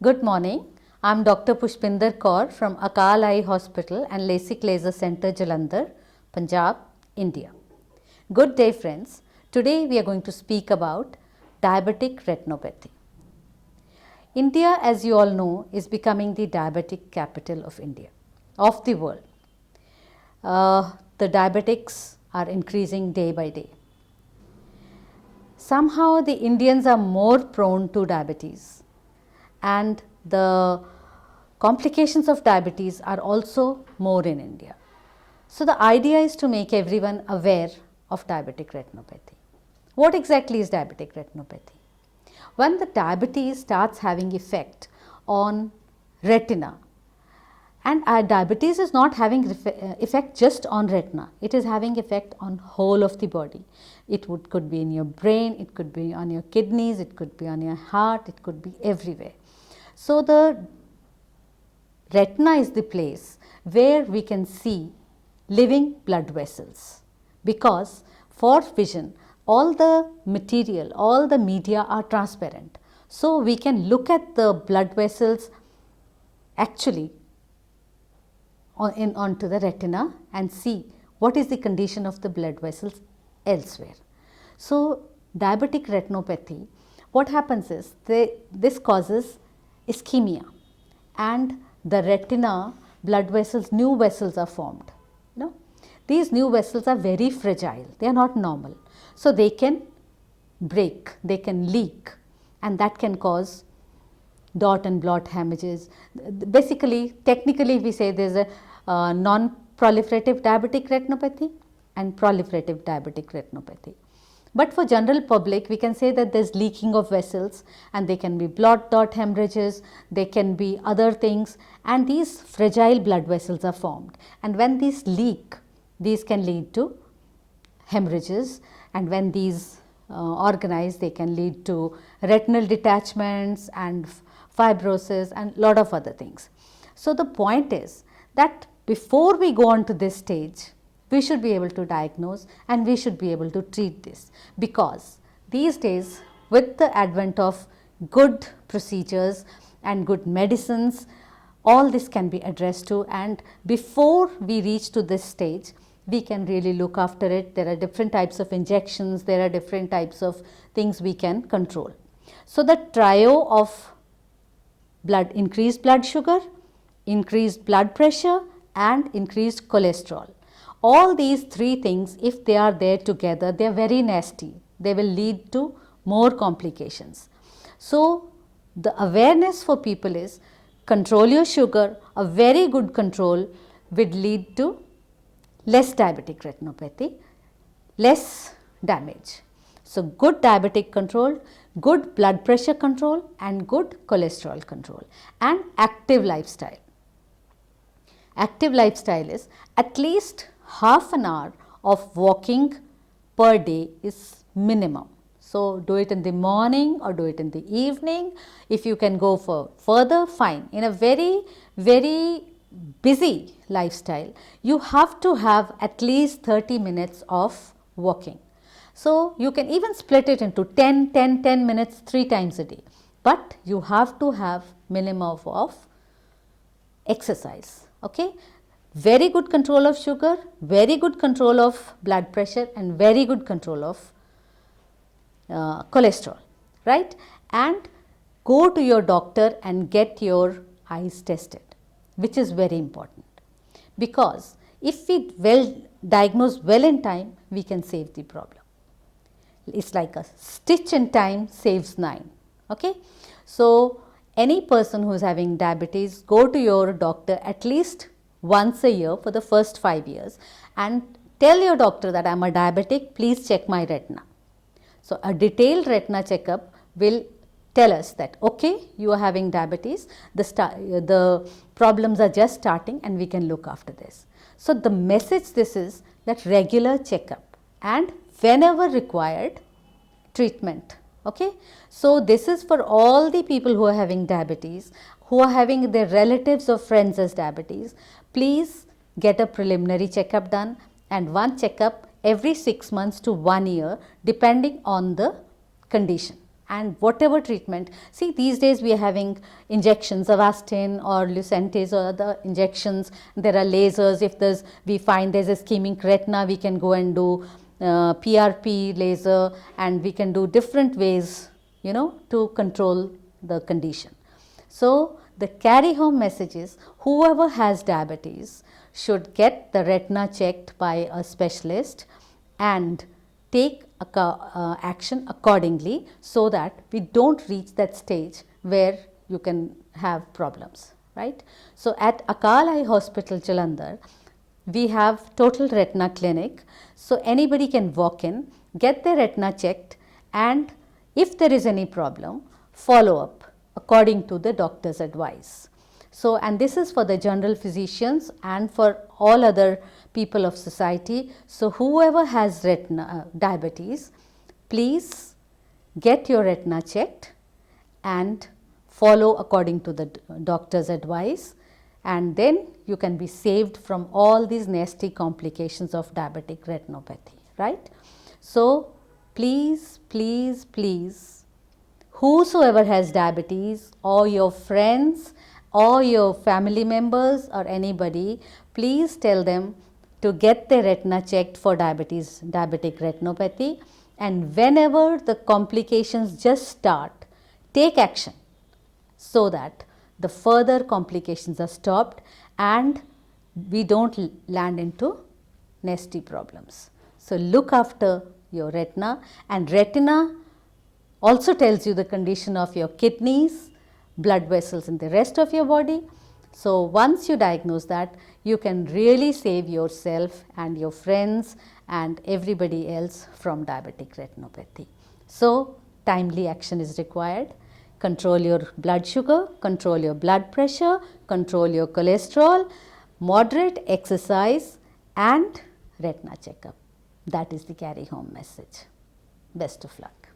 Good morning. I'm Dr. Pushpinder Kaur from Akal Eye Hospital and LASIK Laser Center, Jalandhar, Punjab, India. Good day, friends. Today we are going to speak about diabetic retinopathy. India, as you all know, is becoming the diabetic capital of the world. The diabetics are increasing day by day. Somehow the Indians are more prone to diabetes, and the complications of diabetes are also more in India. So the idea is to make everyone aware of diabetic retinopathy. What exactly is diabetic retinopathy? When the diabetes starts having effect on retina, and our diabetes is not having effect just on retina, it is having effect on whole of the body. It could be in your brain, it could be on your kidneys, it could be on your heart, it could be everywhere. So the retina is the place where we can see living blood vessels, because for vision all the material, all the media are transparent. So we can look at the blood vessels actually onto the retina and see what is the condition of the blood vessels elsewhere. So diabetic retinopathy, what happens is this causes ischemia, and the retina blood vessels, new vessels are formed. These new vessels are very fragile, they are not normal. So they can break, they can leak, and that can cause dot and blot hemorrhages. Basically, technically we say there is a non-proliferative diabetic retinopathy and proliferative diabetic retinopathy. But for general public, we can say that there is leaking of vessels, and they can be blot dot hemorrhages, they can be other things, and these fragile blood vessels are formed. And when these leak, these can lead to hemorrhages, and when these organize, they can lead to retinal detachments and fibrosis and lot of other things. So the point is that before we go on to this stage, we should be able to diagnose and we should be able to treat this, because these days with the advent of good procedures and good medicines, all this can be addressed to, and before we reach to this stage, we can really look after it. There are different types of injections, there are different types of things we can control. So the trio of increased blood sugar, increased blood pressure and increased cholesterol, all these three things, if they are there together, they are very nasty. They will lead to more complications. So the awareness for people is control your sugar. A very good control would lead to less diabetic retinopathy, less damage. So good diabetic control, good blood pressure control and good cholesterol control, and active lifestyle. Active lifestyle is at least half an hour of walking per day is minimum. So do it in the morning or do it in the evening. If you can go for further, fine. In a very, very busy lifestyle, you have to have at least 30 minutes of walking. So you can even split it into 10 minutes 3 times a day, but you have to have minimum of exercise. Okay, very good control of sugar, very good control of blood pressure and very good control of cholesterol, right? And go to your doctor and get your eyes tested, which is very important, because if we diagnose well in time, we can save the problem. It's like a stitch in time saves 9. Okay, so any person who is having diabetes, go to your doctor at least once a year for the first 5 years and tell your doctor that I am a diabetic, please check my retina. So a detailed retina checkup will tell us that okay, you are having diabetes, the problems are just starting and we can look after this. So the message this is that regular checkup and whenever required, treatment. Okay, so this is for all the people who are having diabetes, who are having their relatives or friends as diabetes. Please get a preliminary checkup done, and one checkup every 6 months to 1 year depending on the condition. and whatever treatment. See, these days we are having injections, Avastin or Lucentis or other injections. There are lasers. If we find there's ischemic retina, we can go and do PRP laser, and we can do different ways, to control the condition. So the carry home message is, whoever has diabetes should get the retina checked by a specialist and take action accordingly, so that we don't reach that stage where you can have problems, right? So at Akal Eye Hospital, Jalandhar, we have total retina clinic. So anybody can walk in, get their retina checked, and if there is any problem, follow up according to the doctor's advice. So, and this is for the general physicians and for all other people of society. So whoever has retina diabetes, please get your retina checked and follow according to the doctor's advice, and then you can be saved from all these nasty complications of diabetic retinopathy, right? So please, please, please, whosoever has diabetes, or your friends or your family members or anybody, please tell them to get their retina checked for diabetic retinopathy, and whenever the complications just start, take action so that the further complications are stopped and we don't land into nasty problems. So look after your retina, and retina also tells you the condition of your kidneys, blood vessels in the rest of your body. So once you diagnose that, you can really save yourself and your friends and everybody else from diabetic retinopathy. So timely action is required. Control your blood sugar, control your blood pressure, control your cholesterol, moderate exercise, and retina checkup. That is the carry home message. Best of luck.